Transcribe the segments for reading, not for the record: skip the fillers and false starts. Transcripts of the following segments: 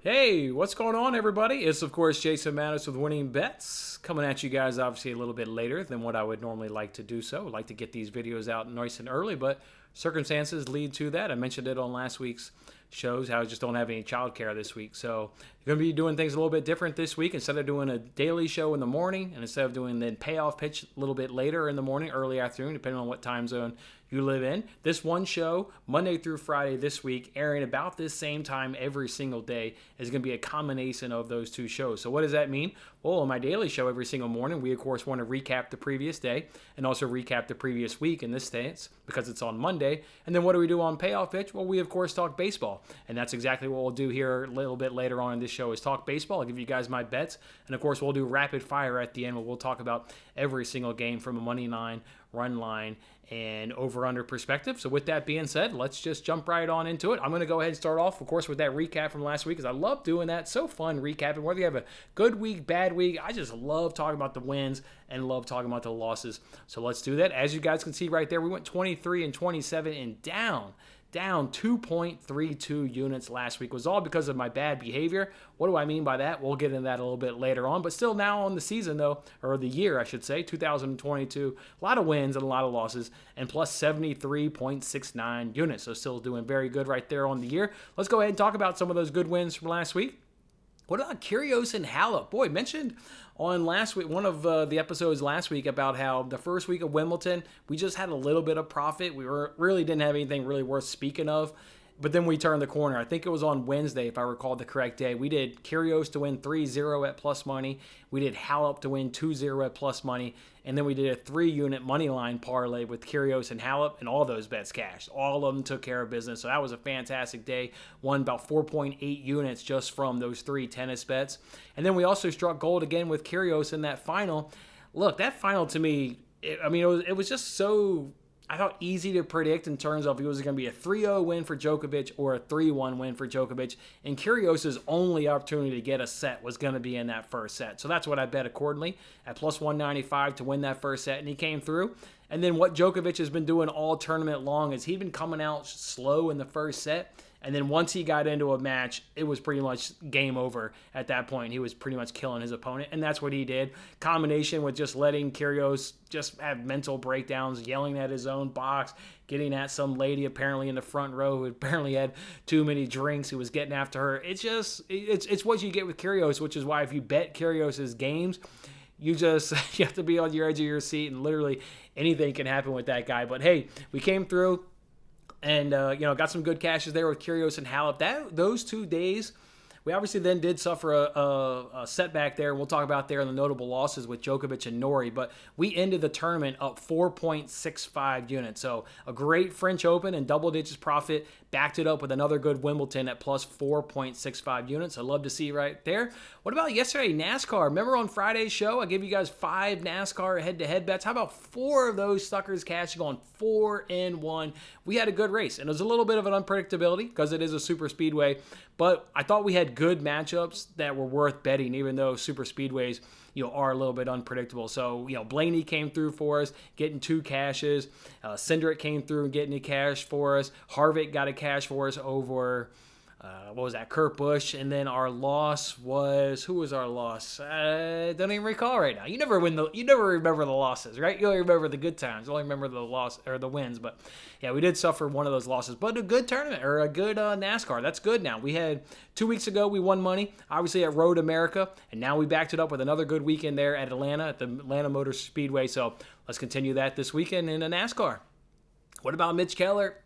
Hey, what's going on, everybody? It's, of course, Jason Mattis with Winning Bets, coming at you guys obviously a little bit later than what I would normally like to do so. I'd like to get these videos out nice and early, but circumstances lead to that. I mentioned it on last week's shows, how I just don't have any childcare this week. So you're going to be doing things a little bit different this week. Instead of doing a daily show in the morning, and instead of doing the payoff pitch a little bit later in the morning, early afternoon, depending on what time zone you live in. This one show, Monday through Friday this week, airing about this same time every single day, is going to be a combination of those two shows. So what does that mean? Well, on my daily show every single morning, we of course want to recap the previous day and also recap the previous week in this stance because it's on Monday. And then what do we do on Payoff Pitch? Well, we of course talk baseball. And that's exactly what we'll do here a little bit later on in this show is talk baseball. I'll give you guys my bets. And of course, we'll do rapid fire at the end where we'll talk about every single game from a money line, run line, and over-under perspective. So with that being said, let's just jump right on into it. I'm going to go ahead and start off, of course, with that recap from last week because I love doing that. So fun recapping. Whether you have a good week, bad week, I just love talking about the wins and love talking about the losses. So let's do that. As you guys can see right there, we went 23 and 27 and down 2.32 units last week. It was all because of my bad behavior. What do I mean by that? We'll get into that a little bit later on. But still now on the season, though, or the year, I should say, 2022, a lot of wins and a lot of losses, and plus 73.69 units. So still doing very good right there on the year. Let's go ahead and talk about some of those good wins from last week. What about Kyrgios and Halep? Boy, mentioned on last week, one of the episodes last week about how the first week of Wimbledon, we just had a little bit of profit. We really didn't have anything really worth speaking of. But then we turned the corner. I think it was on Wednesday, if I recall the correct day. We did Kyrgios to win 3-0 at plus money. We did Halep to win 2-0 at plus money. And then we did a 3-unit money line parlay with Kyrgios and Halep, and all those bets cashed. All of them took care of business. So that was a fantastic day. Won about 4.8 units just from those 3 tennis bets. And then we also struck gold again with Kyrgios in that final. Look, that final to me, it was just so, I thought, easy to predict in terms of it was going to be a 3-0 win for Djokovic or a 3-1 win for Djokovic. And Kyrgios' only opportunity to get a set was going to be in that first set. So that's what I bet accordingly at plus 195 to win that first set. And he came through. And then what Djokovic has been doing all tournament long is he'd been coming out slow in the first set. And then once he got into a match, it was pretty much game over at that point. He was pretty much killing his opponent, and that's what he did. Combination with just letting Kyrgios just have mental breakdowns, yelling at his own box, getting at some lady apparently in the front row who apparently had too many drinks, who was getting after her. It's what you get with Kyrgios, which is why if you bet Kyrgios' games, you have to be on your edge of your seat, and literally anything can happen with that guy. But hey, we came through. And, got some good cashes there with Kyrgios and Halep. Those 2 days, we obviously then did suffer a setback there. We'll talk about there in the notable losses with Djokovic and Norrie. But we ended the tournament up 4.65 units. So a great French Open and double digits profit. Backed it up with another good Wimbledon at plus 4.65 units. I love to see right there. What about yesterday, NASCAR? Remember on Friday's show, I gave you guys 5 NASCAR head-to-head bets. How about 4 of those suckers cashing on 4-1? We had a good race, and it was a little bit of an unpredictability because it is a super speedway, but I thought we had good matchups that were worth betting, even though super speedways are a little bit unpredictable. So, Blaney came through for us, getting 2 cashes. Cindric came through and getting a cash for us. Harvick got a cash for us over, Kurt Busch. And then our loss was, who was our loss? I don't even recall right now. You never remember the losses, right? You only remember the good times. You only remember the loss or the wins. But yeah, we did suffer one of those losses, but a good tournament or a good NASCAR. That's good now. We had 2 weeks ago, we won money, obviously at Road America, and now we backed it up with another good weekend there at Atlanta, at the Atlanta Motor Speedway. So let's continue that this weekend in a NASCAR. What about Mitch Keller?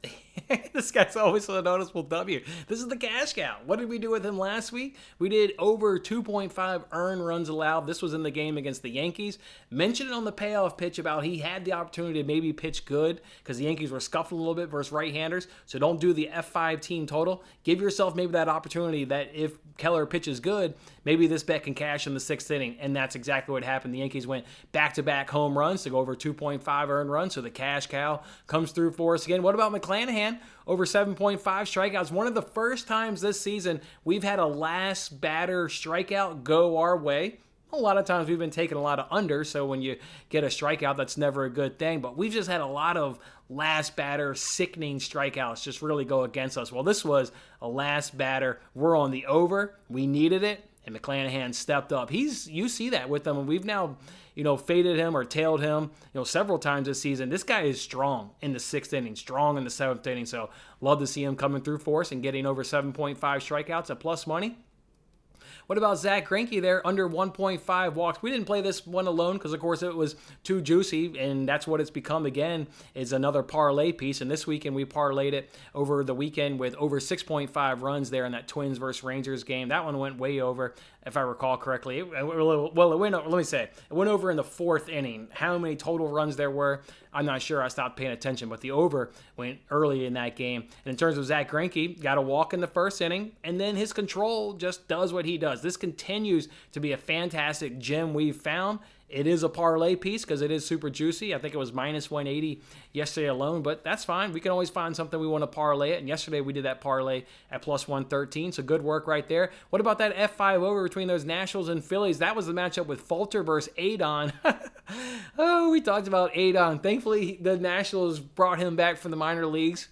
This guy's always a noticeable W. This is the cash cow. What did we do with him last week? We did over 2.5 earned runs allowed. This was in the game against the Yankees. Mentioned it on the payoff pitch about he had the opportunity to maybe pitch good because the Yankees were scuffling a little bit versus right-handers. So don't do the F5 team total. Give yourself maybe that opportunity that if Keller pitches good, maybe this bet can cash in the 6th inning. And that's exactly what happened. The Yankees went back-to-back home runs to go over 2.5 earned runs. So the cash cow comes through for us again. What about McClanahan? Over 7.5 strikeouts. One of the first times this season we've had a last batter strikeout go our way. A lot of times we've been taking a lot of under, so when you get a strikeout, that's never a good thing. But we've just had a lot of last batter, sickening strikeouts just really go against us. Well, this was a last batter. We're on the over. We needed it, and McClanahan stepped up. You see that with him, and we've now, faded him or tailed him, several times this season. This guy is strong in the 6th inning, strong in the 7th inning. So love to see him coming through for us and getting over 7.5 strikeouts at plus money. What about Zach Greinke there, under 1.5 walks? We didn't play this one alone because, of course, it was too juicy, and that's what it's become again, is another parlay piece. And this weekend we parlayed it over the weekend with over 6.5 runs there in that Twins versus Rangers game. That one went way over, if I recall correctly. It went over in the 4th inning. How many total runs there were, I'm not sure. I stopped paying attention, but the over went early in that game. And in terms of Zach Greinke, got a walk in the 1st inning, and then his control just does what he does. This continues to be a fantastic gem we've found. It is a parlay piece because it is super juicy. I think it was minus 180 yesterday alone, but that's fine. We can always find something we want to parlay it. And yesterday we did that parlay at plus 113, so good work right there. What about that F5 over between those Nationals and Phillies? That was the matchup with Falter versus Adon. Oh, we talked about Adon. Thankfully, the Nationals brought him back from the minor leagues.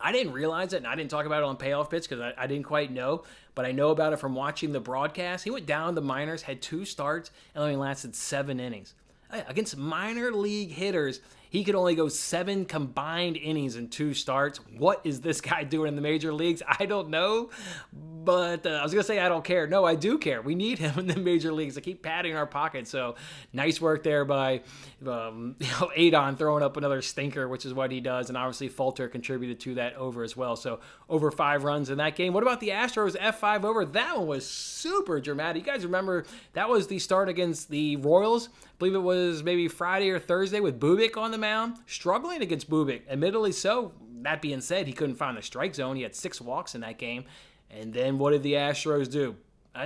I didn't realize it, and I didn't talk about it on Payoff Pitch because I didn't quite know, but I know about it from watching the broadcast. He went down to the minors, had 2 starts, and only lasted 7 innings. Against minor league hitters, he could only go 7 combined innings in 2 starts. What is this guy doing in the major leagues? I don't know, but I was going to say I don't care. No, I do care. We need him in the major leagues to keep padding our pockets. So nice work there by Adon throwing up another stinker, which is what he does, and obviously Falter contributed to that over as well. So over 5 runs in that game. What about the Astros F5 over? That one was super dramatic. You guys remember that was the start against the Royals? I believe it was maybe Friday or Thursday with Bubic on the mound, struggling against Bubic. Admittedly so. That being said, he couldn't find the strike zone. He had 6 walks in that game. And then what did the Astros do?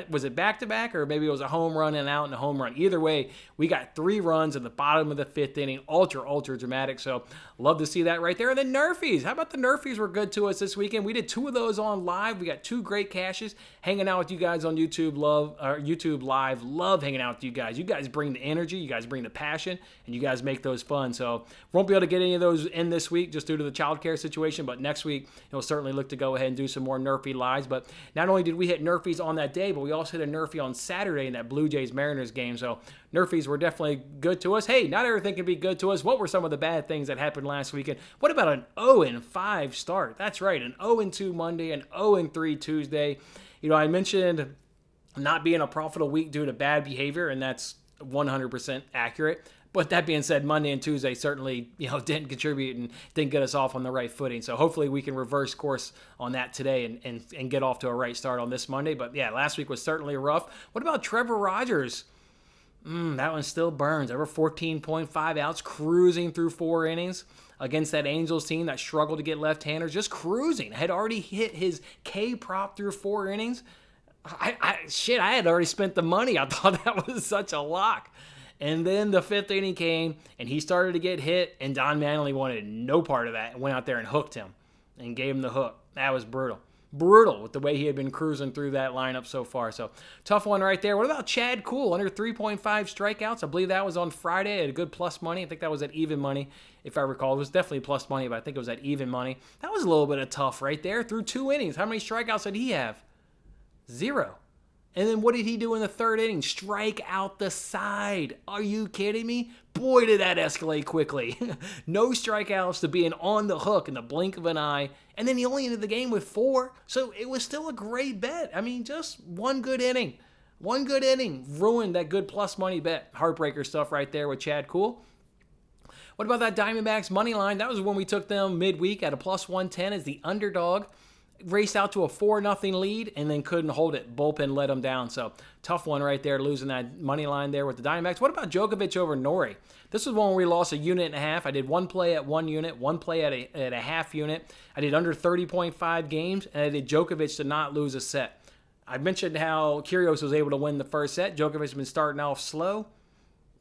Was it back-to-back, or maybe it was a home run and out and a home run? Either way, we got 3 runs in the bottom of the 5th inning. Ultra dramatic. So love to see that right there. And then Nerfies. How about the Nerfies were good to us this weekend? We did 2 of those on live. We got 2 great cashes. Hanging out with you guys on YouTube Live. Love hanging out with you guys. You guys bring the energy. You guys bring the passion. And you guys make those fun. So won't be able to get any of those in this week just due to the childcare situation. But next week, we'll certainly look to go ahead and do some more Nerfie lives. But not only did we hit Nerfies on that day, but we also hit a Nerfie on Saturday in that Blue Jays-Mariners game. So Nerfies were definitely good to us. Hey, not everything can be good to us. What were some of the bad things that happened last weekend? What about an 0-5 start? That's right, an 0-2 Monday, an 0-3 Tuesday. I mentioned not being a profitable week due to bad behavior, and that's 100% accurate. But that being said, Monday and Tuesday certainly, didn't contribute and didn't get us off on the right footing. So hopefully we can reverse course on that today and get off to a right start on this Monday. But yeah, last week was certainly rough. What about Trevor Rogers? That one still burns. Over 14.5 outs, cruising through 4 innings against that Angels team that struggled to get left-handers. Just cruising. Had already hit his K prop through 4 innings. I had already spent the money. I thought that was such a lock. And then the 5th inning came, and he started to get hit, and Don Manley wanted no part of that and went out there and hooked him and gave him the hook. That was brutal. Brutal with the way he had been cruising through that lineup so far. So tough one right there. What about Chad Kuhl? Under 3.5 strikeouts. I believe that was on Friday at a good plus money. I think that was at even money, if I recall. It was definitely plus money, but I think it was at even money. That was a little bit of tough right there. Through 2 innings. How many strikeouts did he have? 0. And then what did he do in the 3rd inning? Strike out the side. Are you kidding me? Boy, did that escalate quickly. No strikeouts to being on the hook in the blink of an eye. And then he only ended the game with 4. So it was still a great bet. I mean, just one good inning. One good inning ruined that good plus money bet. Heartbreaker stuff right there with Chad Kuhl. What about that Diamondbacks money line? That was when we took them midweek at a plus 110 as the underdog. Raced out to a 4-0 lead and then couldn't hold it. Bullpen let them down. So tough one right there, losing that money line there with the Diamondbacks. What about Djokovic over Norrie? This was one where we lost 1.5 units. I did 1 play at 1 unit, 1 play at a half unit. I did under 30.5 games, and I did Djokovic to not lose a set. I mentioned how Kyrgios was able to win the first set. Djokovic has been starting off slow.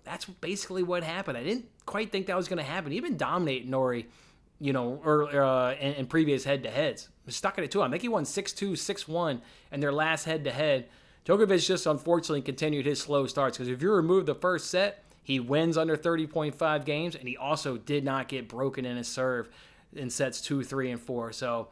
That's basically what happened. I didn't quite think that was going to happen. He'd been dominating Norrie, in previous head-to-heads. Stuck at it too. I think he won 6-2, 6-1 in their last head-to-head. Djokovic just unfortunately continued his slow starts, because if you remove the first set, he wins under 30.5 games, and he also did not get broken in his serve in sets 2, 3, and 4. So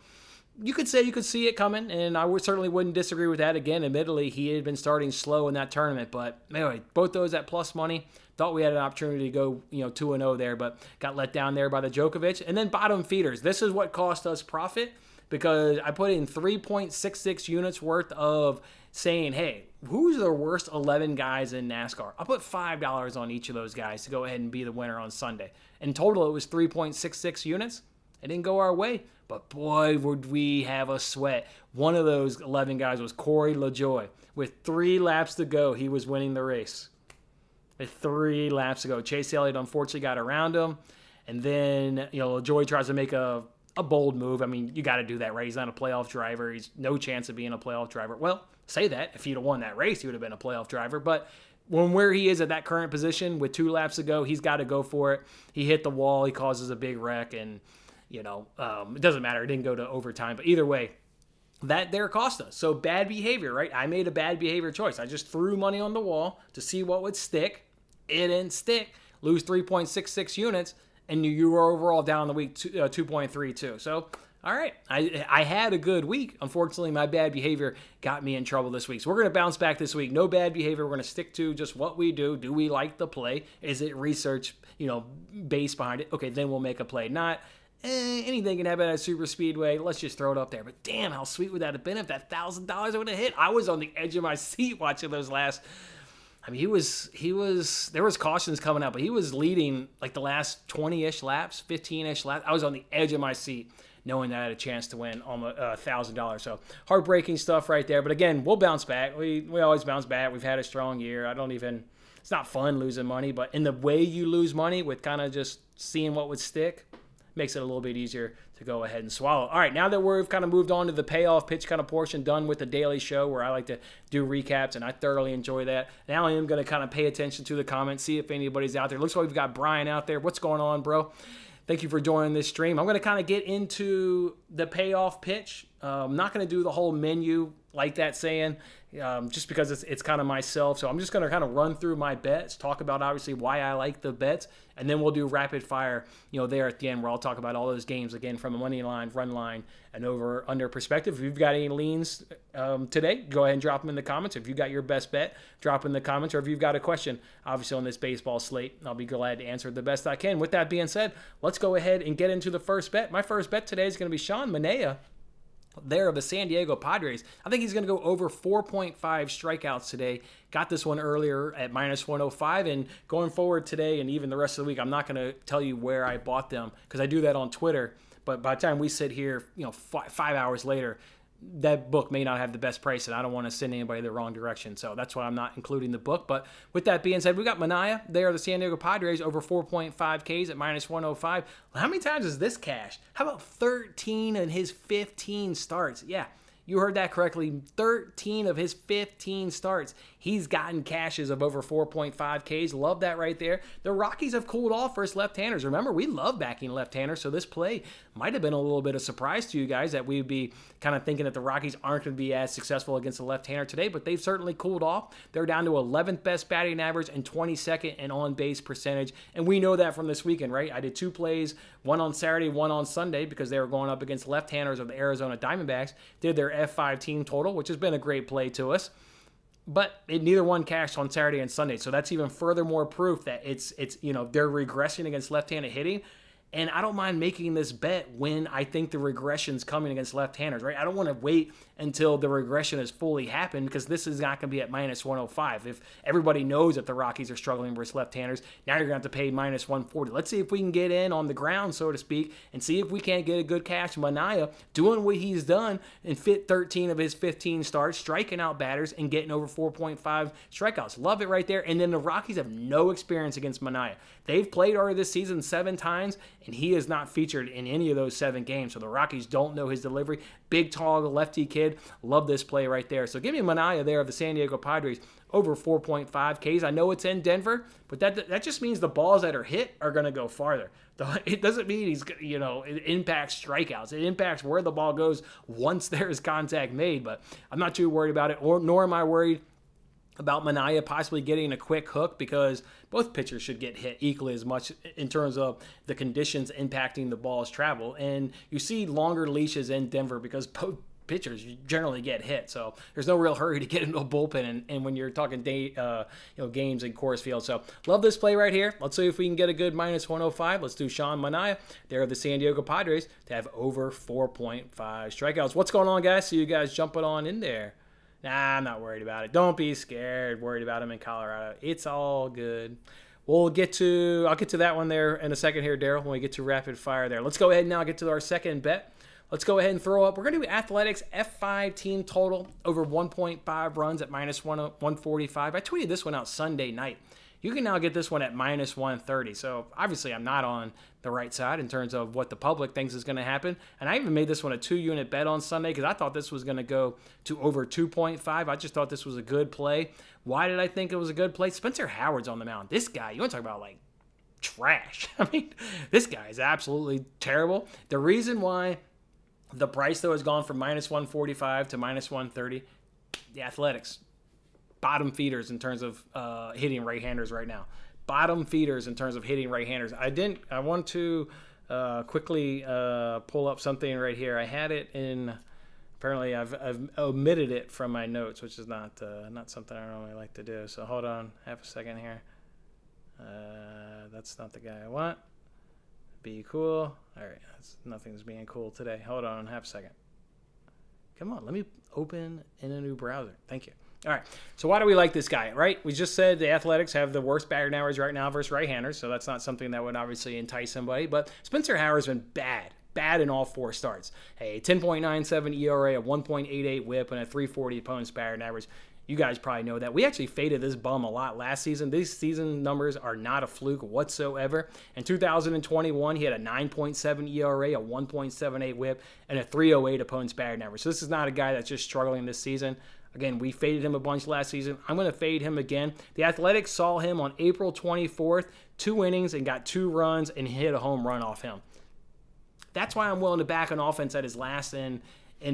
you could say you could see it coming, and I certainly wouldn't disagree with that. Again, admittedly, he had been starting slow in that tournament, but anyway, both those at plus money. Thought we had an opportunity to go 2-0 there, but got let down there by the Djokovic. And then bottom feeders. This is what cost us profit, because I put in 3.66 units worth of saying, hey, who's the worst 11 guys in NASCAR? I'll put $5 on each of those guys to go ahead and be the winner on Sunday. In total, it was 3.66 units. It didn't go our way, but boy, would we have a sweat. One of those 11 guys was Corey LaJoie. With 3 laps to go, he was winning the race. With 3 laps to go. Chase Elliott unfortunately got around him. And then, LaJoie tries to make a bold move. I mean, you got to do that, right? He's not a playoff driver. He's no chance of being a playoff driver. Well, say that. If he'd have won that race, he would have been a playoff driver. But where he is at that current position with 2 laps to go, he's got to go for it. He hit the wall. He causes a big wreck. And, it doesn't matter. It didn't go to overtime. But either way, that there cost us. So bad behavior, right? I made a bad behavior choice. I just threw money on the wall to see what would stick. It didn't stick. Lose 3.66 units, and you were overall down the week 2.32. So, all right, I had a good week. Unfortunately, my bad behavior got me in trouble this week. So we're going to bounce back this week. No bad behavior. We're going to stick to just what we do. Do we like the play? Is it research, based behind it? Okay, then we'll make a play. Not anything can happen at a super speedway. Let's just throw it up there. But damn, how sweet would that have been if that $1,000 would have hit? I was on the edge of my seat watching those last. I mean, there was cautions coming out, but he was leading like the last 20-ish laps, 15-ish laps. I was on the edge of my seat knowing that I had a chance to win almost $1,000. So heartbreaking stuff right there. But again, we'll bounce back. We always bounce back. We've had a strong year. It's not fun losing money, but in the way you lose money with kind of just seeing what would stick, makes it a little bit easier to go ahead and swallow. All right, now that we've kind of moved on to the payoff pitch kind of portion, done with the daily show where I like to do recaps, and I thoroughly enjoy that. Now I am going to kind of pay attention to the comments, see if anybody's out there. Looks like we've got Brian out there. What's going on, bro? Thank you for joining this stream. I'm going to kind of get into the payoff pitch. I'm not going to do the whole menu like that saying, just because it's kind of myself. So I'm just going to kind of run through my bets, talk about obviously why I like the bets, and then we'll do rapid fire, there at the end where I'll talk about all those games again from a money line, run line, and over under perspective. If you've got any leans today, go ahead and drop them in the comments. If you got your best bet, drop in the comments. Or if you've got a question, obviously on this baseball slate, I'll be glad to answer the best I can. With that being said, let's go ahead and get into the first bet. My first bet today is going to be Sean Manaea there of the San Diego Padres. I think he's going to go over 4.5 strikeouts today. Got this one earlier at minus 105, and going forward today and even the rest of the week, I'm not going to tell you where I bought them because I do that on Twitter. But by the time we sit here, 5 hours later, that book may not have the best price, and I don't want to send anybody the wrong direction. So that's why I'm not including the book. But with that being said, we got Manaea there, the San Diego Padres, over 4.5 Ks at minus 105. How many times is this cashed? How about 13 in his 15 starts? Yeah, you heard that correctly. 13 of his 15 starts, he's gotten cashes of over 4.5 Ks. Love that right there. The Rockies have cooled off versus left-handers. Remember, we love backing left-handers, so this play might have been a little bit of surprise to you guys that we'd be kind of thinking that the Rockies aren't going to be as successful against the left-hander today, but they've certainly cooled off. They're down to 11th best batting average and 22nd in on-base percentage, and we know that from this weekend, right? I did 2 plays, one on Saturday, one on Sunday, because they were going up against left-handers of the Arizona Diamondbacks, did their F5 team total, which has been a great play to us. But neither one cashed on Saturday and Sunday. So that's even furthermore proof that it's they're regressing against left-handed hitting. And I don't mind making this bet when I think the regression's coming against left-handers, right? I don't want to wait until the regression has fully happened because this is not going to be at minus 105. If everybody knows that the Rockies are struggling versus left-handers, now you're going to have to pay minus 140. Let's see if we can get in on the ground, so to speak, and see if we can't get a good cash. Manaea doing what he's done and fit 13 of his 15 starts, striking out batters and getting over 4.5 strikeouts. Love it right there. And then the Rockies have no experience against Manaea. They've played already this season 7 times, and he is not featured in any of those 7 games. So the Rockies don't know his delivery. Big, tall, lefty kid. Love this play right there. So give me Manaea there of the San Diego Padres over 4.5 Ks. I know it's in Denver, but that just means the balls that are hit are going to go farther. It doesn't mean it impacts strikeouts. It impacts where the ball goes once there is contact made, but I'm not too worried about it, nor am I worried about Manaea possibly getting a quick hook, because both pitchers should get hit equally as much in terms of the conditions impacting the ball's travel. And you see longer leashes in Denver because both pitchers generally get hit. So there's no real hurry to get into a bullpen. And when you're talking games in Coors Field. So love this play right here. Let's see if we can get a good minus 105. Let's do Sean Manaea there of the San Diego Padres to have over 4.5 strikeouts. What's going on, guys? See you guys jumping on in there. Nah, I'm not worried about it. Don't be scared. Worried about him in Colorado. It's all good. I'll get to that one there in a second here, Daryl, when we get to rapid fire there. Let's go ahead and now get to our second bet. Let's go ahead and throw up. We're going to do Athletics F5 team total over 1.5 runs at minus 145. I tweeted this one out Sunday night. You can now get this one at minus 130. So obviously I'm not on the right side in terms of what the public thinks is going to happen. And I even made this one a 2-unit bet on Sunday because I thought this was going to go to over 2.5. I just thought this was a good play. Why did I think it was a good play? Spencer Howard's on the mound. This guy, you want to talk about like trash. I mean, this guy is absolutely terrible. The reason why the price, though, has gone from minus 145 to minus 130, the Athletics. Bottom feeders in terms of hitting right-handers right now. Bottom feeders in terms of hitting right-handers. I want to quickly pull up something right here. I had it in. Apparently, I've omitted it from my notes, which is not something I normally like to do. So hold on, half a second here. That's not the guy I want. Be cool. All right, nothing's being cool today. Hold on, half a second. Come on, let me open in a new browser. Thank you. All right, so why do we like this guy, right? We just said the Athletics have the worst batting average right now versus right-handers, so that's not something that would obviously entice somebody. But Spencer Howard's been bad in all 4 starts. Hey, 10.97 ERA, a 1.88 WHIP, and a 340 opponent's batting average. You guys probably know that. We actually faded this bum a lot last season. These season numbers are not a fluke whatsoever. In 2021, he had a 9.7 ERA, a 1.78 WHIP, and a 308 opponent's batting average. So this is not a guy that's just struggling this season. Again, we faded him a bunch last season. I'm going to fade him again. The Athletics saw him on April 24th, 2 innings and got 2 runs and hit a home run off him. That's why I'm willing to back an offense that is last in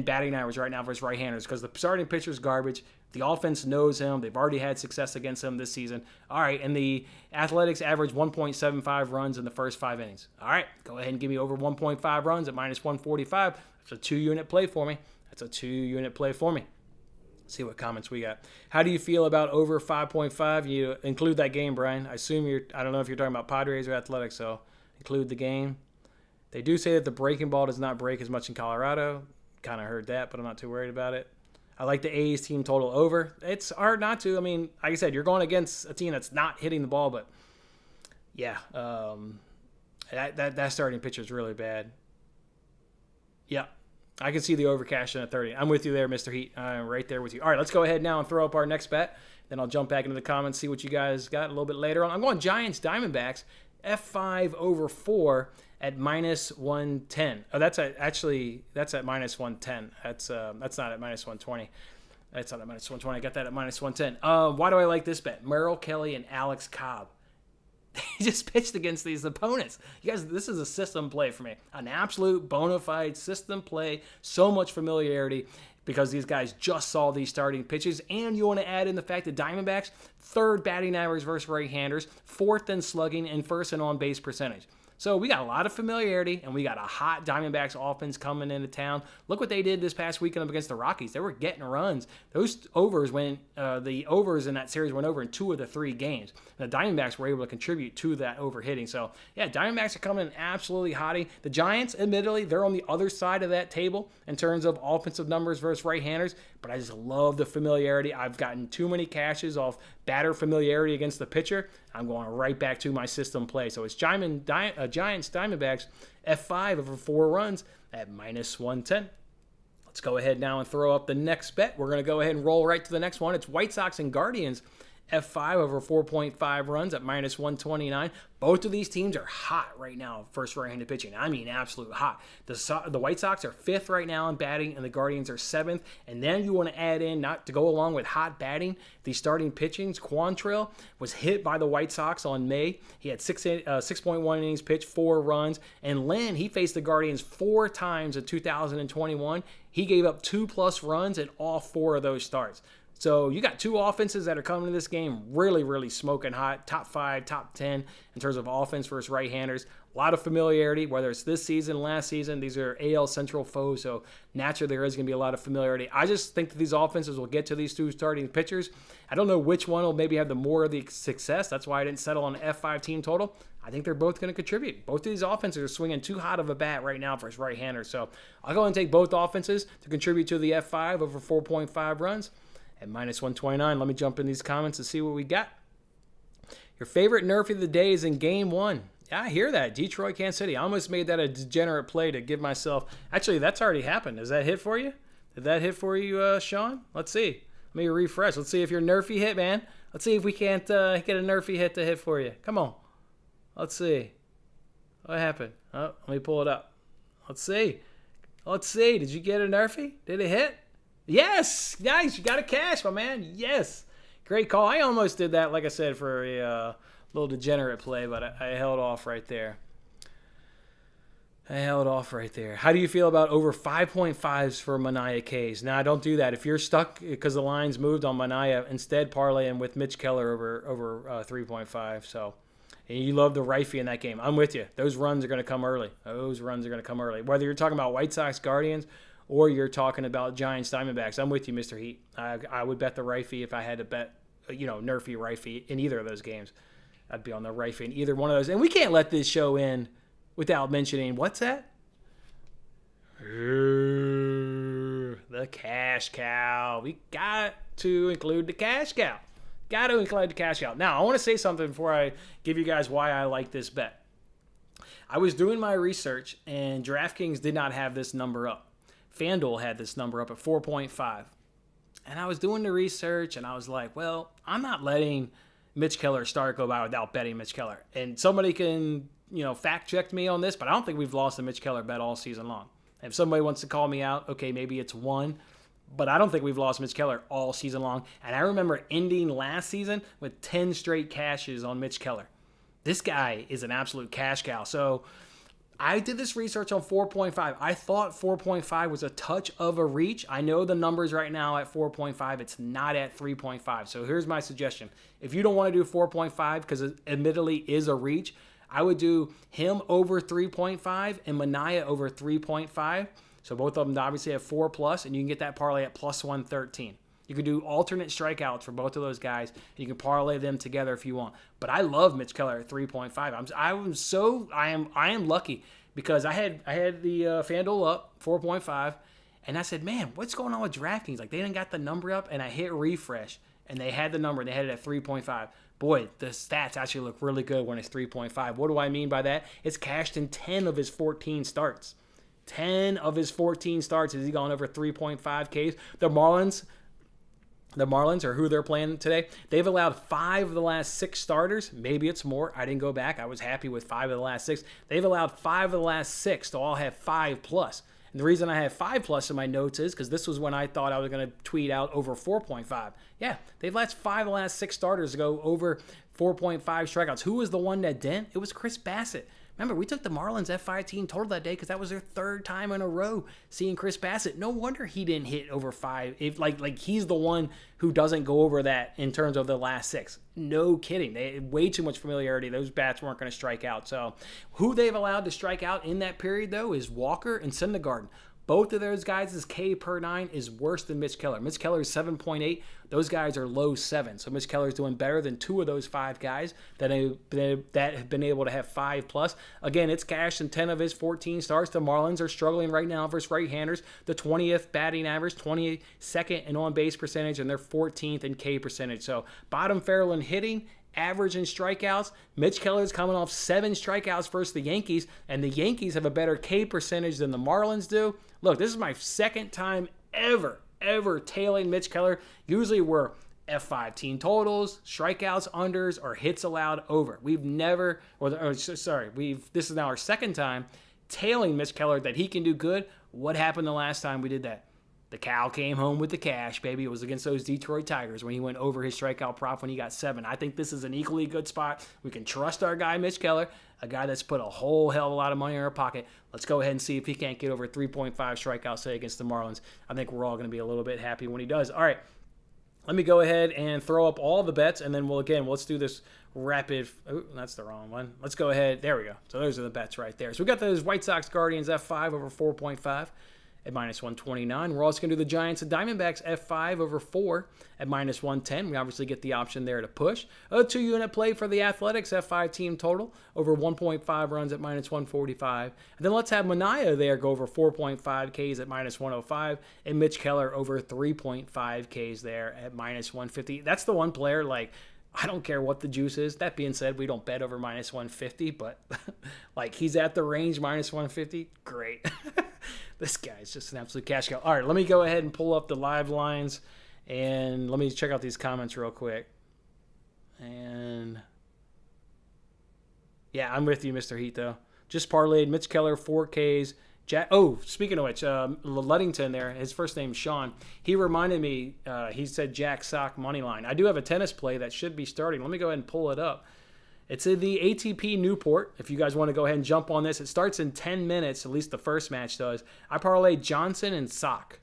batting average right now versus right-handers, because the starting pitcher's garbage. The offense knows him. They've already had success against him this season. All right, and the Athletics average 1.75 runs in the first 5 innings. All right, go ahead and give me over 1.5 runs at minus 145. That's a 2-unit play for me. See what comments we got. How do you feel about over 5.5? You include that game, Brian. I don't know if you're talking about Padres or Athletics, so include the game. They do say that the breaking ball does not break as much in Colorado. Kind of heard that, but I'm not too worried about it. I like the A's team total over. It's hard not to. I mean, like I said, you're going against a team that's not hitting the ball, but yeah, that starting pitcher is really bad. Yeah. I can see the overcash in at 30. I'm with you there, Mr. Heat. I'm right there with you. All right, let's go ahead now and throw up our next bet. Then I'll jump back into the comments, see what you guys got a little bit later on. I'm going Giants Diamondbacks, F5 over 4 at minus 110. Oh, that's at minus 110. That's not at minus 120. That's not at minus 120. I got that at minus 110. Why do I like this bet? Merrill Kelly and Alex Cobb. He just pitched against these opponents. You guys, this is a system play for me. An absolute bona fide system play. So much familiarity because these guys just saw these starting pitches. And you want to add in the fact that Diamondbacks, 3rd batting average versus right-handers, 4th in slugging, and 1st in on-base percentage. So we got a lot of familiarity, and we got a hot Diamondbacks offense coming into town. Look what they did this past weekend up against the Rockies. They were getting runs. Those overs the overs in that series went over in 2 of the 3 games. And the Diamondbacks were able to contribute to that overhitting. So, yeah, Diamondbacks are coming in absolutely hotty. The Giants, admittedly, they're on the other side of that table in terms of offensive numbers versus right-handers, but I just love the familiarity. I've gotten too many cashes off batter familiarity against the pitcher. I'm going right back to my system play. So it's Giants Diamondbacks F5 over 4 runs at minus 110. Let's go ahead now and throw up the next bet. We're going to go ahead and roll right to the next one. It's White Sox and Guardians F5 over 4.5 runs at minus 129. Both of these teams are hot right now, first right-handed pitching. I mean, absolute hot. The White Sox are 5th right now in batting, and the Guardians are 7th. And then you want to add in, not to go along with hot batting, the starting pitchings. Quantrill was hit by the White Sox on May. He had 6.1 innings pitched, 4 runs. And Lynn, he faced the Guardians 4 times in 2021. He gave up 2+ runs in all 4 of those starts. So you got 2 offenses that are coming to this game really, really smoking hot. Top 5, top 10 in terms of offense versus right-handers. A lot of familiarity, whether it's this season, last season. These are AL Central foes, so naturally there is going to be a lot of familiarity. I just think that these offenses will get to these 2 starting pitchers. I don't know which one will maybe have the more of the success. That's why I didn't settle on an F5 team total. I think they're both going to contribute. Both of these offenses are swinging too hot of a bat right now for his right-handers. So I'll go ahead and take both offenses to contribute to the F5 over 4.5 runs. At minus 129, let me jump in these comments and see what we got. Your favorite nerfy of the day is in game 1. Yeah, I hear that. Detroit, Kansas City. I almost made that a degenerate play to give myself... Actually, that's already happened. Does that hit for you? Did that hit for you, Sean? Let's see. Let me refresh. Let's see if your nerfy hit, man. Let's see if we can't get a nerfy hit to hit for you. Come on. Let's see. What happened? Oh, let me pull it up. Let's see. Let's see. Did you get a nerfy? Did it hit? Yes! Nice! You got a cash, my man. Yes! Great call. I almost did that, like I said, for a little degenerate play, but I held off right there. How do you feel about over 5.5s for Manaea K's? Now, don't do that. If you're stuck because the lines moved on Manaea, instead parlay him with Mitch Keller over 3.5. So, and you love the Rifey in that game. I'm with you. Those runs are going to come early. Whether you're talking about White Sox, Guardians, or you're talking about Giants, Diamondbacks. I'm with you, Mr. Heat. I would bet the Rifey if I had to bet, nerfy Rifey in either of those games. I'd be on the Rifey in either one of those. And we can't let this show end without mentioning, what's that? The cash cow. We got to include the cash cow. Now, I want to say something before I give you guys why I like this bet. I was doing my research, and DraftKings did not have this number up. FanDuel had this number up at 4.5. And I was doing the research, and I was like, well, I'm not letting Mitch Keller start go by without betting Mitch Keller. And somebody can, fact check me on this, but I don't think we've lost a Mitch Keller bet all season long. If somebody wants to call me out, okay, maybe it's 1. But I don't think we've lost Mitch Keller all season long. And I remember ending last season with 10 straight cashes on Mitch Keller. This guy is an absolute cash cow. So I did this research on 4.5. I thought 4.5 was a touch of a reach. I know the numbers right now at 4.5. It's not at 3.5. So here's my suggestion. If you don't want to do 4.5, because it admittedly is a reach, I would do him over 3.5 and Manaea over 3.5. So both of them obviously have 4+, and you can get that parlay at plus 113. You can do alternate strikeouts for both of those guys, and you can parlay them together if you want. But I love Mitch Keller at 3.5. I am lucky because I had the FanDuel up 4.5, and I said, man, what's going on with DraftKings? Like, they didn't got the number up, and I hit refresh, and they had the number. They had it at 3.5. Boy, the stats actually look really good when it's 3.5. What do I mean by that? It's cashed in 10 of his 14 starts. 10 of his 14 starts has he gone over 3.5 Ks. The Marlins are who they're playing today. They've allowed 5 of the last 6 starters. Maybe it's more. I didn't go back. I was happy with 5 of the last 6. They've allowed 5 of the last 6 to all have 5+. And the reason I have 5+ in my notes is because this was when I thought I was going to tweet out over 4.5. Yeah, they've let 5 of the last 6 starters go over 4.5 strikeouts. Who was the one that didn't? It was Chris Bassett. Remember, we took the Marlins F5 team total that day because that was their 3rd time in a row seeing Chris Bassett. No wonder he didn't hit over 5. If like he's the one who doesn't go over that in terms of the last 6. No kidding. They had way too much familiarity. Those bats weren't going to strike out. So who they've allowed to strike out in that period, though, is Walker and Syndergaard. Both of those guys' K per 9 is worse than Mitch Keller. Mitch Keller is 7.8. Those guys are low 7. So Mitch Keller is doing better than 2 of those 5 guys that have been able to have 5+. Again, it's cashed in 10 of his 14 starts. The Marlins are struggling right now versus right-handers. The 20th batting average, 22nd in on-base percentage, and they're 14th in K percentage. So bottom feral in hitting, average in strikeouts. Mitch Keller's coming off 7 strikeouts versus the Yankees, and the Yankees have a better K percentage than the Marlins do. Look, this is my 2nd time ever tailing Mitch Keller. Usually we're F5 team totals, strikeouts, unders, or hits allowed over. We've never, this is now our second time tailing Mitch Keller that he can do good. What happened the last time we did that? The cow came home with the cash, baby. It was against those Detroit Tigers when he went over his strikeout prop when he got 7. I think this is an equally good spot. We can trust our guy, Mitch Keller, a guy that's put a whole hell of a lot of money in our pocket. Let's go ahead and see if he can't get over 3.5 strikeouts, say, against the Marlins. I think we're all going to be a little bit happy when he does. All right. Let me go ahead and throw up all the bets, and then let's do this rapid. Oh, that's the wrong one. Let's go ahead. There we go. So those are the bets right there. So we got those White Sox Guardians F5 over 4.5 at -129. We're also going to do the Giants and Diamondbacks F5 over 4 at -110. We obviously get the option there to push. A 2-unit play for the Athletics F5 team total over 1.5 runs at -145. And then let's have Manaea there go over 4.5 Ks at -105, and Mitch Keller over 3.5 Ks there at -150. That's the one player, like, I don't care what the juice is. That being said, we don't bet over -150, but like, he's at the range -150. Great. This guy's just an absolute cash cow. All right, let me go ahead and pull up the live lines, and let me check out these comments real quick. And yeah, I'm with you, Mr. Heat, though. Just parlayed Mitch Keller, 4Ks. Speaking of which, Luddington there, his first name's Sean. He reminded me, he said Jack Sock money line. I do have a tennis play that should be starting. Let me go ahead and pull it up. It's in the ATP Newport. If you guys want to go ahead and jump on this, it starts in 10 minutes. At least the first match does. I parlayed Johnson and Sock.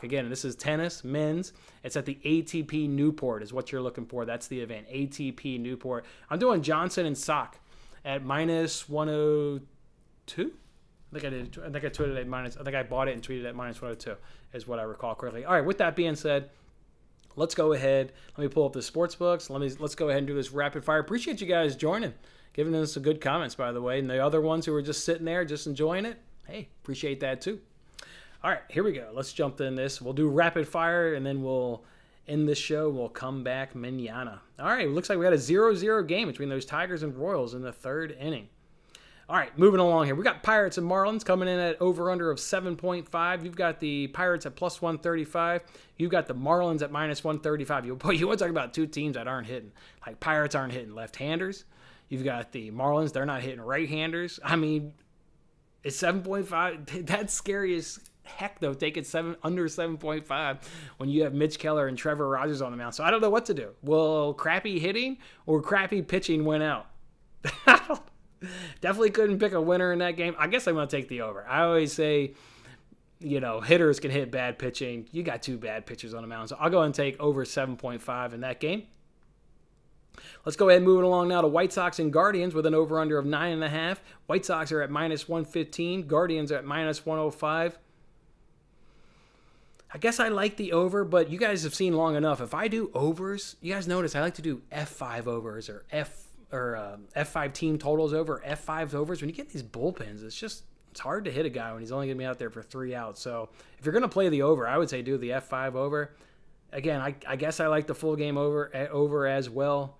Again, this is tennis, men's. It's at the ATP Newport is what you're looking for. That's the event, ATP Newport. I'm doing Johnson and Sock at -102. I think I bought it and tweeted at -102 is what I recall correctly. All right, with that being said, let's go ahead. Let me pull up the sports books. Let's go ahead and do this rapid fire. Appreciate you guys joining, giving us some good comments, by the way. And the other ones who were just sitting there, just enjoying it, hey, appreciate that too. All right, here we go. Let's jump in this. We'll do rapid fire, and then we'll end this show. We'll come back mañana. All right, looks like we had a 0-0 game between those Tigers and Royals in the third inning. All right, moving along here. We got Pirates and Marlins coming in at over-under of 7.5. You've got the Pirates at +135. You've got the Marlins at -135. You want to talk about two teams that aren't hitting. Like, Pirates aren't hitting left-handers. You've got the Marlins. They're not hitting right-handers. I mean, it's 7.5. That's scary as heck, though, taking under 7.5 when you have Mitch Keller and Trevor Rogers on the mound. So I don't know what to do. Will crappy hitting or crappy pitching win out? Definitely couldn't pick a winner in that game. I guess I'm going to take the over. I always say, hitters can hit bad pitching. You got two bad pitchers on the mound. So I'll go ahead and take over 7.5 in that game. Let's go ahead and move it along now to White Sox and Guardians with an over-under of 9.5. White Sox are at -115. Guardians are at -105. I guess I like the over, but you guys have seen long enough. If I do overs, you guys notice I like to do F5 overs or F5 team totals over, F5 overs. When you get these bullpens, it's hard to hit a guy when he's only going to be out there for 3 outs. So if you're going to play the over, I would say do the F5 over. Again, I guess I like the full game over as well.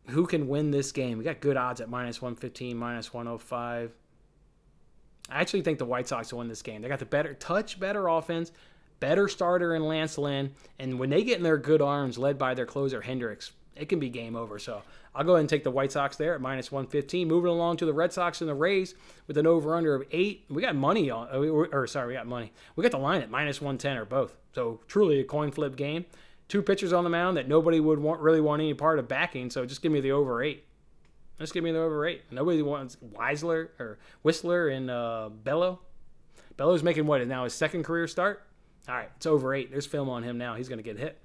Who can win this game? We got good odds at -115, -105. I actually think the White Sox will win this game. They got the better offense, better starter in Lance Lynn, and when they get in their good arms led by their closer Hendricks, it can be game over. So I'll go ahead and take the White Sox there at -115. Moving along to the Red Sox and the Rays with an over-under of 8. We got money on, we got money. We got the line at -110 or both. So truly a coin flip game. Two pitchers on the mound that nobody would really want any part of backing. So just give me the over 8. Just give me the over 8. Nobody wants Whistler and Bello. Bello's making what is now his second career start. All right, it's over 8. There's film on him now. He's going to get hit.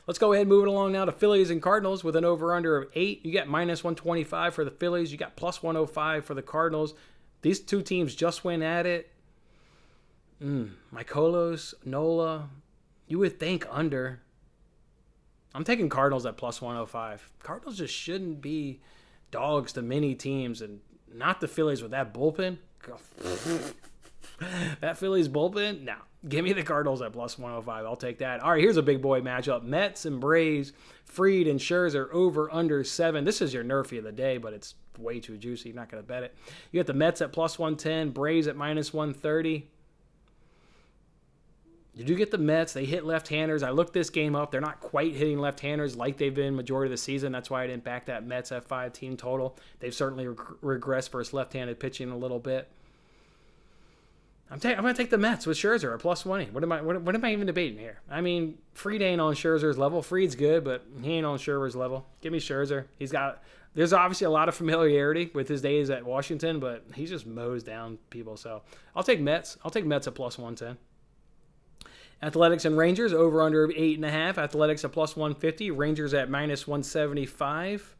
Let's go ahead and move it along now to Phillies and Cardinals with an over-under of 8. You got -125 for the Phillies. You got +105 for the Cardinals. These two teams just went at it. Mykolos, Nola. You would think under. I'm taking Cardinals at +105. Cardinals just shouldn't be dogs to many teams, and not the Phillies with that bullpen. That Phillies bullpen? No. Give me the Cardinals at +105. I'll take that. All right, here's a big boy matchup. Mets and Braves. Fried and Scherzer over under 7. This is your nerfy of the day, but it's way too juicy. You're not going to bet it. You got the Mets at +110. Braves at -130. You do get the Mets. They hit left-handers. I looked this game up. They're not quite hitting left-handers like they've been majority of the season. That's why I didn't back that Mets F5 team total. They've certainly regressed versus left-handed pitching a little bit. I'm going to take the Mets with Scherzer at plus 20. What am I even debating here? I mean, Fried ain't on Scherzer's level. Fried's good, but he ain't on Scherzer's level. Give me Scherzer. There's obviously a lot of familiarity with his days at Washington, but he just mows down people. So I'll take Mets. I'll take Mets at plus 110. Athletics and Rangers over under 8.5. Athletics at plus 150. Rangers at minus 175.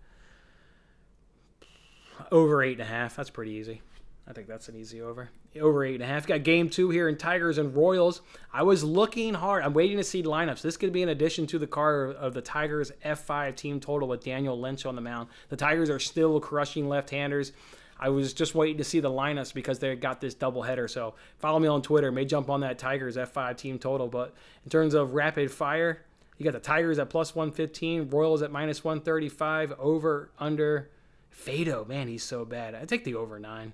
Over 8.5. That's pretty easy. I think that's an easy over. Over 8.5. Got game 2 here in Tigers and Royals. I was looking hard. I'm waiting to see lineups. This could be an addition to the card of the Tigers F5 team total with Daniel Lynch on the mound. The Tigers are still crushing left-handers. I was just waiting to see the lineups because they got this doubleheader. So follow me on Twitter. May jump on that Tigers F5 team total. But in terms of rapid fire, you got the Tigers at plus 115, Royals at minus 135, over, under. Fado, man, he's so bad. I take the over 9.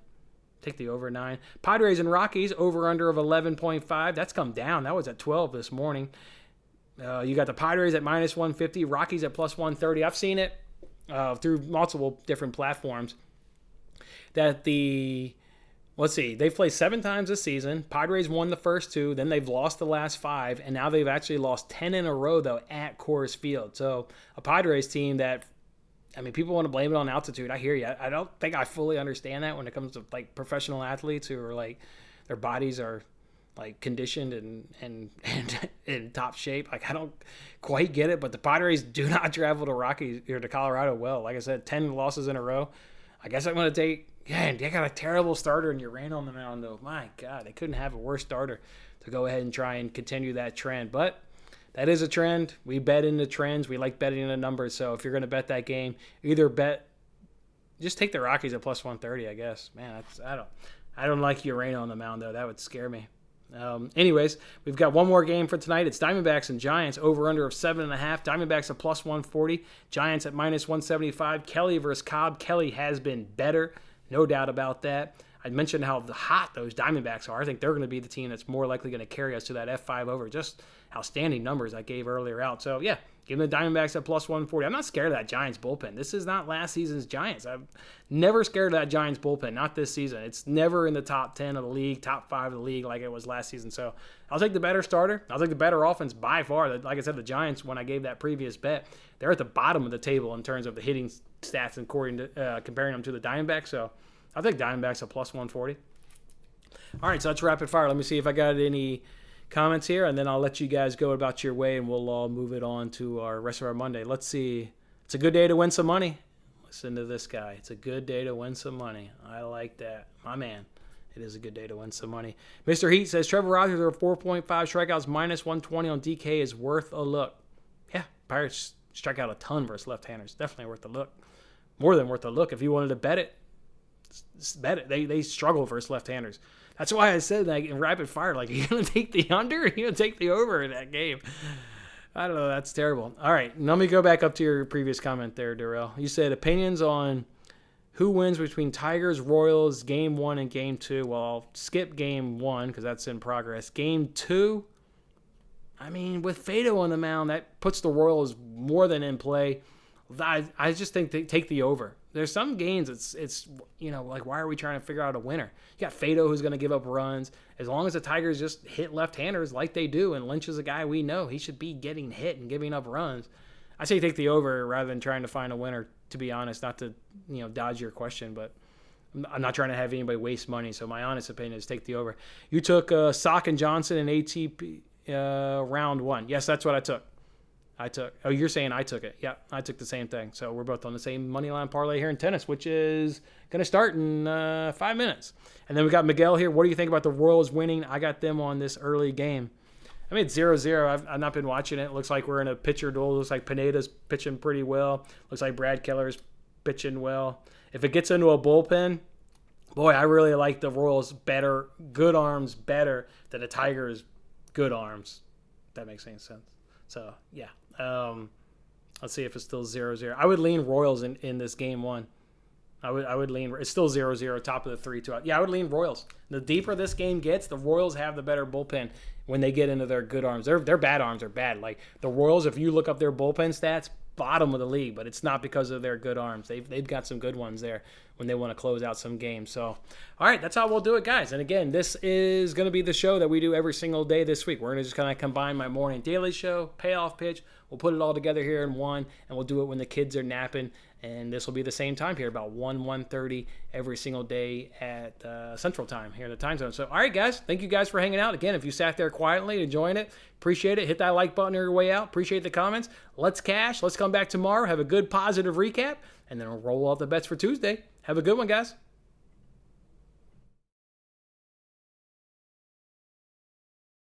Take the over 9. Padres and Rockies, over under of 11.5. That's come down. That was at 12 this morning. You got the Padres at minus 150, Rockies at plus 130. I've seen it through multiple different platforms that they've played 7 times this season. Padres won the first 2, then they've lost the last 5, and now they've actually lost 10 in a row, though, at Coors Field. So a Padres team that, I mean, people want to blame it on altitude. I hear you. I don't think I fully understand that when it comes to like professional athletes who are like their bodies are like conditioned and in top shape. Like I don't quite get it. But the Padres do not travel to Rockies or to Colorado well. Like I said, 10 losses in a row. I guess I'm going to take. Man, they got a terrible starter and you ran on the mound though. My God, they couldn't have a worse starter to go ahead and try and continue that trend. But that is a trend. We bet into trends. We like betting into numbers. So if you're going to bet that game, just take the Rockies at plus 130, I guess. Man, I don't like Urena on the mound, though. That would scare me. Anyways, we've got one more game for tonight. It's Diamondbacks and Giants, over under of 7.5. Diamondbacks at plus 140. Giants at minus 175. Kelly versus Cobb. Kelly has been better. No doubt about that. I mentioned how hot those Diamondbacks are. I think they're going to be the team that's more likely going to carry us to that F5 over. Just outstanding numbers I gave earlier out. So, yeah, give them the Diamondbacks at plus 140. I'm not scared of that Giants bullpen. This is not last season's Giants. I'm never scared of that Giants bullpen, not this season. It's never in the top 10 of the league, top 5 of the league like it was last season. So, I'll take the better starter. I'll take the better offense by far. Like I said, the Giants, when I gave that previous bet, they're at the bottom of the table in terms of the hitting stats and comparing them to the Diamondbacks. So, I'll take Diamondbacks at plus 140. All right, so that's rapid fire. Let me see if I got any comments here, and then I'll let you guys go about your way, and we'll all move it on to our rest of our Monday. Let's see. It's a good day to win some money. Listen to this guy. It's a good day to win some money. I like that. My man. It is a good day to win some money. Mr. Heat says Trevor Rogers over 4.5 strikeouts, minus 120 on DK is worth a look. Yeah, Pirates strike out a ton versus left-handers. Definitely worth a look. More than worth a look. If you wanted to bet it, bet it. They struggle versus left-handers. That's why I said that in rapid fire, like, are you going to take the under or are you going to take the over in that game? I don't know. That's terrible. All right. Let me go back up to your previous comment there, Darrell. You said opinions on who wins between Tigers, Royals, game 1 and game 2. Well, I'll skip game 1 because that's in progress. Game 2, I mean, with Fado on the mound, that puts the Royals more than in play. I just think they take the over. There's some games it's like, why are we trying to figure out a winner? You got Fado who's going to give up runs. As long as the Tigers just hit left-handers like they do, and Lynch is a guy we know, he should be getting hit and giving up runs. I say take the over rather than trying to find a winner, to be honest, not to dodge your question, but I'm not trying to have anybody waste money, so my honest opinion is take the over. You took Sock and Johnson in ATP round 1. Yes, that's what I took. Oh, you're saying I took it. Yeah, I took the same thing. So we're both on the same money line parlay here in tennis, which is going to start in 5 minutes. And then we got Miguel here. What do you think about the Royals winning? I got them on this early game. I mean, it's 0-0. I've not been watching it. It looks like we're in a pitcher duel. It looks like Pineda's pitching pretty well. Looks like Brad Keller's pitching well. If it gets into a bullpen, boy, I really like the Royals better, good arms better than the Tigers' good arms. If that makes any sense. So, yeah. Let's see if it's still 0-0. I would lean Royals in this game 1. I would lean. It's still 0-0, top of the 3-2. Yeah, I would lean Royals. The deeper this game gets, the Royals have the better bullpen when they get into their good arms. Their bad arms are bad. Like the Royals, if you look up their bullpen stats, bottom of the league, but it's not because of their good arms. They've got some good ones there when they want to close out some games. So, all right, that's how we'll do it, guys. And again, this is going to be the show that we do every single day this week. We're going to just kind of combine my morning daily show, payoff pitch. We'll put it all together here in one, and we'll do it when the kids are napping. And this will be the same time here, about 1:30 every single day at Central Time here in the time zone. So, all right, guys, thank you guys for hanging out. Again, if you sat there quietly enjoying it, appreciate it. Hit that like button on your way out. Appreciate the comments. Let's cash. Let's come back tomorrow, have a good positive recap, and then we'll roll out the bets for Tuesday. Have a good one, guys.